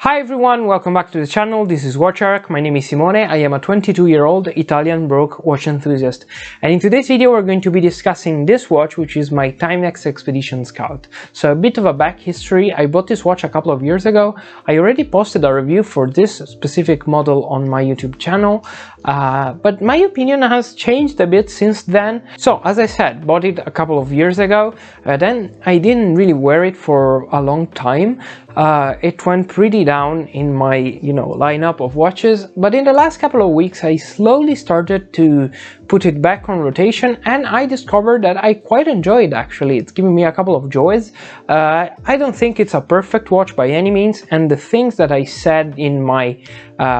Hi everyone, welcome back to the channel. This is WatchArc. My name is Simone. I am a 22-year-old Italian broke watch enthusiast. And in today's video we're going to be discussing this watch, which is my Timex Expedition Scout. So a bit of a back history. I bought this watch a couple of years ago. I already posted a review for this specific model on my YouTube channel, but my opinion has changed a bit since then. So as I said, bought it a couple of years ago, then I didn't really wear it for a long time. It went pretty down in my lineup of watches, but in the last couple of weeks I slowly started to put it back on rotation, and I discovered that I quite enjoy it. Actually, it's giving me a couple of joys. I don't think it's a perfect watch by any means, and the things that I said in my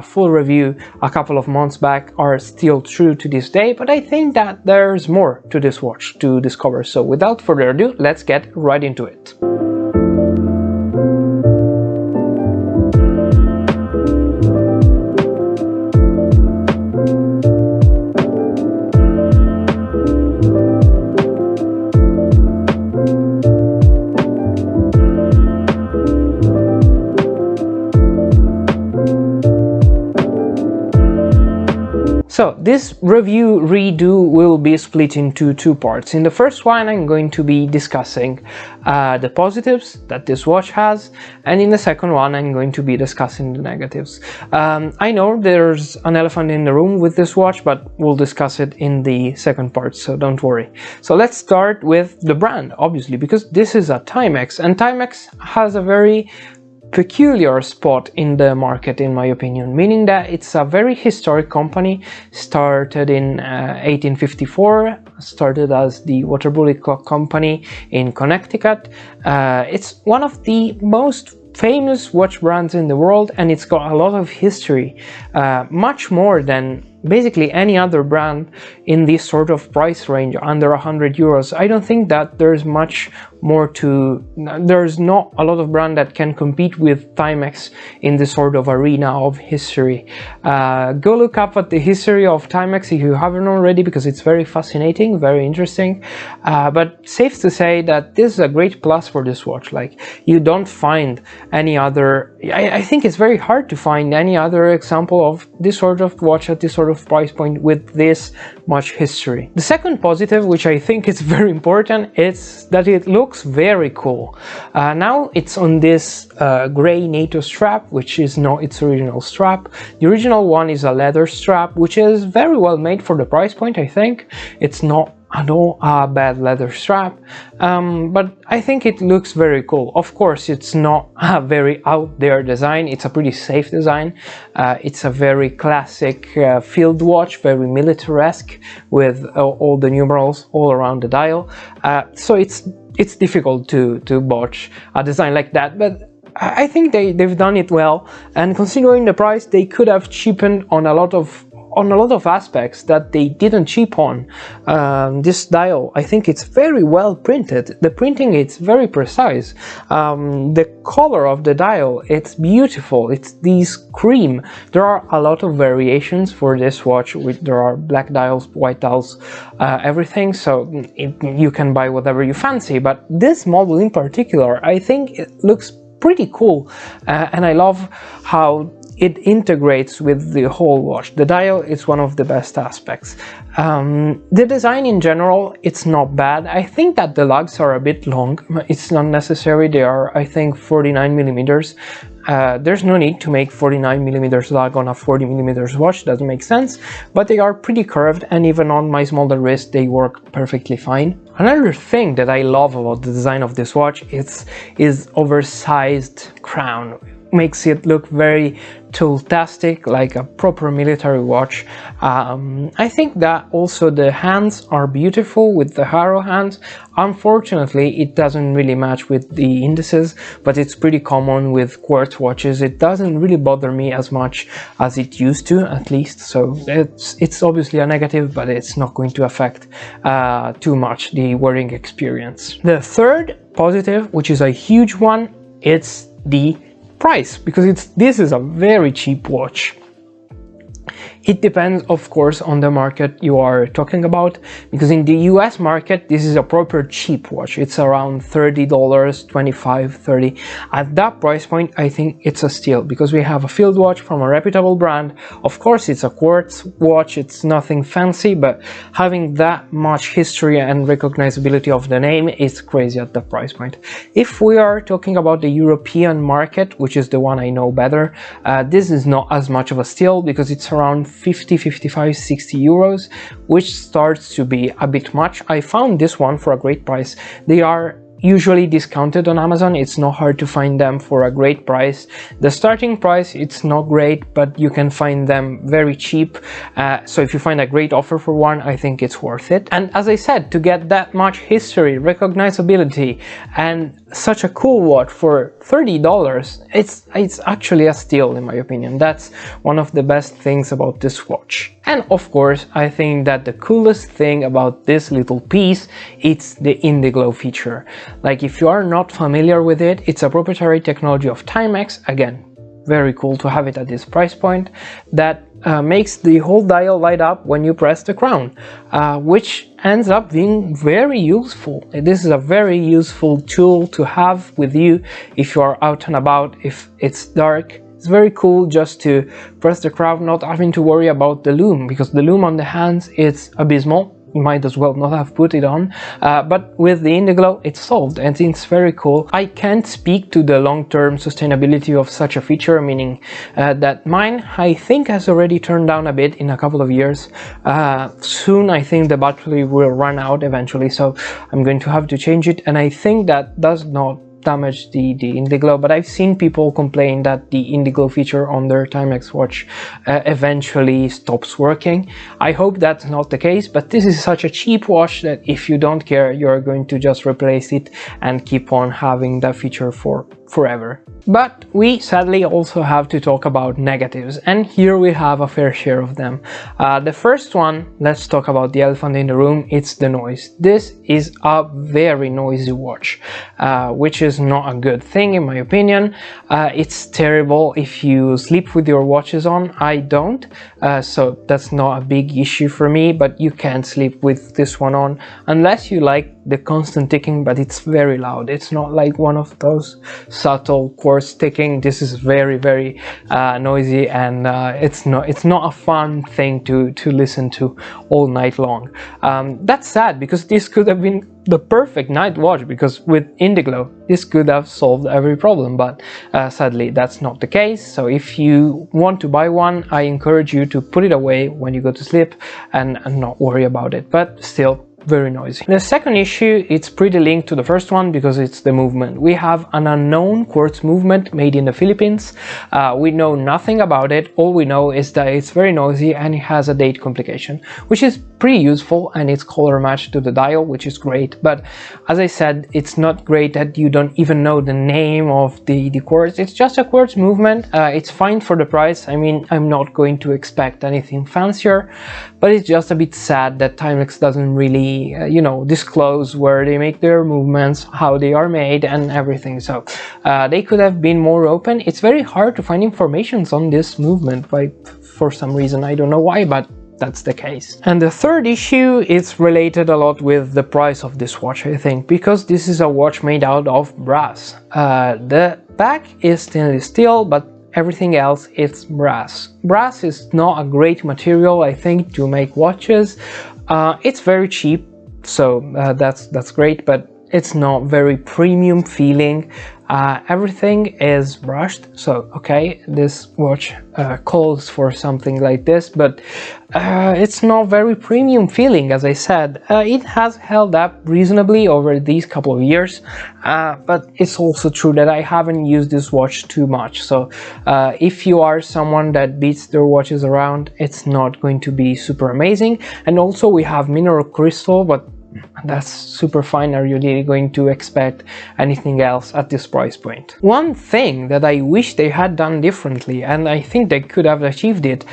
full review a couple of months back are still true to this day, but I think that there's more to this watch to discover. So without further ado, let's get right into it. So this review redo will be split into two parts. In the first one I'm going to be discussing the positives that this watch has, and in the second one I'm going to be discussing the negatives. I know there's an elephant in the room with this watch, but we'll discuss it in the second part, so don't worry. So let's start with the brand, obviously, because this is a Timex, and Timex has a very peculiar spot in the market, in my opinion, meaning that it's a very historic company. Started in 1854, started as the Water Bullet Clock Company in Connecticut. It's one of the most famous watch brands in the world, and it's got a lot of history, much more than basically any other brand in this sort of price range, under 100 euros. I don't think that there's much more to, there's not a lot of brand that can compete with Timex in this sort of arena of history. Go look up at the history of Timex if you haven't already, because it's very fascinating, very interesting. But safe to say that this is a great plus for this watch. Like, you don't find any other, I think it's very hard to find any other example of this sort of watch at this sort of price point with this much history. The second positive, which I think is very important, is that it looks very cool. Now it's on this gray NATO strap, which is not its original strap. The original one is a leather strap, which is very well made for the price point. I think it's not at all a bad leather strap, but I think it looks very cool. Of course, it's not a very out there design, it's a pretty safe design. It's a very classic field watch, very militaresque, with all the numerals all around the dial. So it's difficult to botch a design like that, but I think they've done it well, and considering the price, they could have cheapened on a lot of aspects that they didn't cheap on. This dial, I think it's very well printed. The printing, it's very precise. The color of the dial, it's beautiful. It's these cream. There are a lot of variations for this watch. There are black dials, white dials, everything, so you can buy whatever you fancy, but this model in particular, I think it looks pretty cool, and I love how it integrates with the whole watch. The dial is one of the best aspects. The design in general, it's not bad. I think that the lugs are a bit long. It's not necessary. They are, I think, 49 millimeters. There's no need to make 49 millimeters lug on a 40 millimeters watch. Doesn't make sense, but they are pretty curved, and even on my smaller wrist they work perfectly fine. Another thing that I love about the design of this watch is oversized crown. Makes it look very tool-tastic, like a proper military watch. I think that also the hands are beautiful with the harrow hands. Unfortunately, it doesn't really match with the indices, but it's pretty common with quartz watches. It doesn't really bother me as much as it used to, at least. So it's obviously a negative, but it's not going to affect too much the wearing experience. The third positive, which is a huge one, it's the price, because this is a very cheap watch. It depends, of course, on the market you are talking about, because in the US market, this is a proper cheap watch. It's around $30, $25, $30. At that price point, I think it's a steal, because we have a field watch from a reputable brand. Of course, it's a quartz watch, it's nothing fancy, but having that much history and recognizability of the name is crazy at that price point. If we are talking about the European market, which is the one I know better, this is not as much of a steal, because it's around 50, 55, 60 euros, which starts to be a bit much. I found this one for a great price. They are usually discounted on Amazon. It's not hard to find them for a great price. The starting price, it's not great, but you can find them very cheap. So if you find a great offer for one, I think it's worth it. And as I said, to get that much history, recognizability, and such a cool watch for $30, it's actually a steal in my opinion. That's one of the best things about this watch. And of course, I think that the coolest thing about this little piece, it's the Indiglo feature. Like, if you are not familiar with it, it's a proprietary technology of Timex. Again, very cool to have it at this price point, that makes the whole dial light up when you press the crown, which ends up being very useful. This is a very useful tool to have with you if you are out and about, if it's dark. It's very cool just to press the crown, not having to worry about the lume, because the lume on the hands is abysmal. You might as well not have put it on, but with the Indiglo it's solved, and it's very cool. I can't speak to the long-term sustainability of such a feature, meaning that mine, I think, has already turned down a bit in a couple of years. Soon I think the battery will run out eventually, so I'm going to have to change it, and I think that does not damage the Indiglo, but I've seen people complain that the Indiglo feature on their Timex watch eventually stops working. I hope that's not the case, but this is such a cheap watch that if you don't care, you're going to just replace it and keep on having that feature for forever. But we sadly also have to talk about negatives, and here we have a fair share of them. The first one, let's talk about the elephant in the room, it's the noise. This is a very noisy watch, which is not a good thing in my opinion. It's terrible if you sleep with your watches on. I don't, so that's not a big issue for me, but you can't sleep with this one on unless you like the constant ticking, but it's very loud. It's not like one of those subtle quartz ticking. This is very, very noisy, and it's not a fun thing to listen to all night long. That's sad, because this could have been the perfect night watch, because with Indiglo this could have solved every problem, but sadly that's not the case. So if you want to buy one, I encourage you to put it away when you go to sleep and not worry about it, but still very noisy. The second issue, it's pretty linked to the first one, because it's the movement. We have an unknown quartz movement made in the Philippines. We know nothing about it. All we know is that it's very noisy and it has a date complication, which is pretty useful, and it's color matched to the dial, which is great. But as I said, it's not great that you don't even know the name of the quartz. It's just a quartz movement. It's fine for the price. I mean, I'm not going to expect anything fancier, but it's just a bit sad that Timex doesn't really disclose where they make their movements, how they are made, and everything. So they could have been more open. It's very hard to find information on this movement for some reason. I don't know why, but that's the case. And the third issue is related a lot with the price of this watch, I think, because this is a watch made out of brass. The back is stainless steel, but everything else is brass. Brass is not a great material, I think, to make watches. It's very cheap, so that's great, but it's not very premium feeling. Everything is brushed, so okay, this watch calls for something like this, but it's not very premium feeling. As I said, it has held up reasonably over these couple of years, but it's also true that I haven't used this watch too much. So if you are someone that beats their watches around, it's not going to be super amazing. And also we have mineral crystal, but that's super fine. Are you really going to expect anything else at this price point? One thing that I wish they had done differently, and I think they could have achieved it,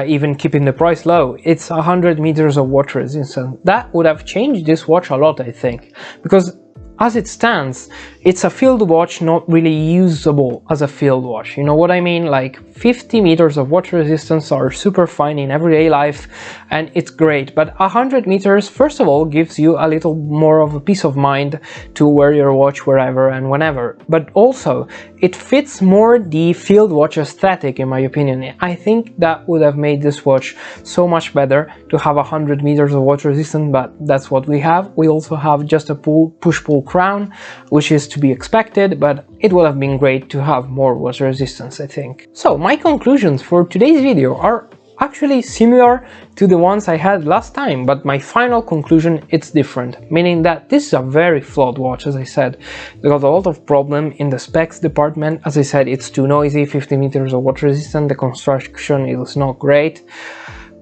even keeping the price low, it's 100 meters of water resistance. That would have changed this watch a lot, I think, because as it stands, it's a field watch, not really usable as a field watch. You know what I mean? Like 50 meters of water resistance are super fine in everyday life and it's great, but 100 meters first of all gives you a little more of a peace of mind to wear your watch wherever and whenever, but also it fits more the field watch aesthetic, in my opinion. I think that would have made this watch so much better to have 100 meters of water resistance, but that's what we have. We also have just a push-pull crown, which is to be expected, but it would have been great to have more water resistance, I think. So my conclusions for today's video are actually similar to the ones I had last time, but my final conclusion, it's different, meaning that this is a very flawed watch. As I said, there got a lot of problem in the specs department. As I said, it's too noisy, 50 meters of water resistant, the construction is not great,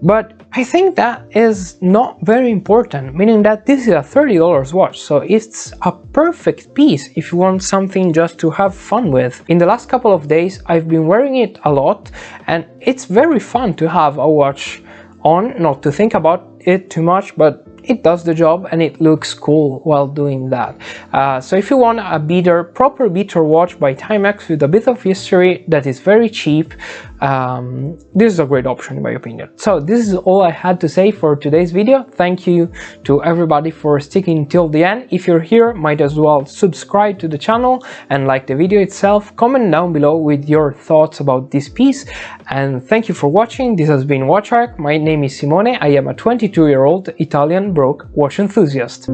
but I think that is not very important, meaning that this is a $30 watch, so it's a perfect piece if you want something just to have fun with. In the last couple of days I've been wearing it a lot and it's very fun to have a watch on, not to think about it too much, but it does the job and it looks cool while doing that. So if you want a proper beater watch by Timex with a bit of history that is very cheap, this is a great option in my opinion. So this is all I had to say for today's video. Thank you to everybody for sticking till the end. If you're here, might as well subscribe to the channel and like the video itself. Comment down below with your thoughts about this piece, and thank you for watching. This has been WatchArc. My name is Simone. I am a 22-year-old Italian broke watch enthusiast.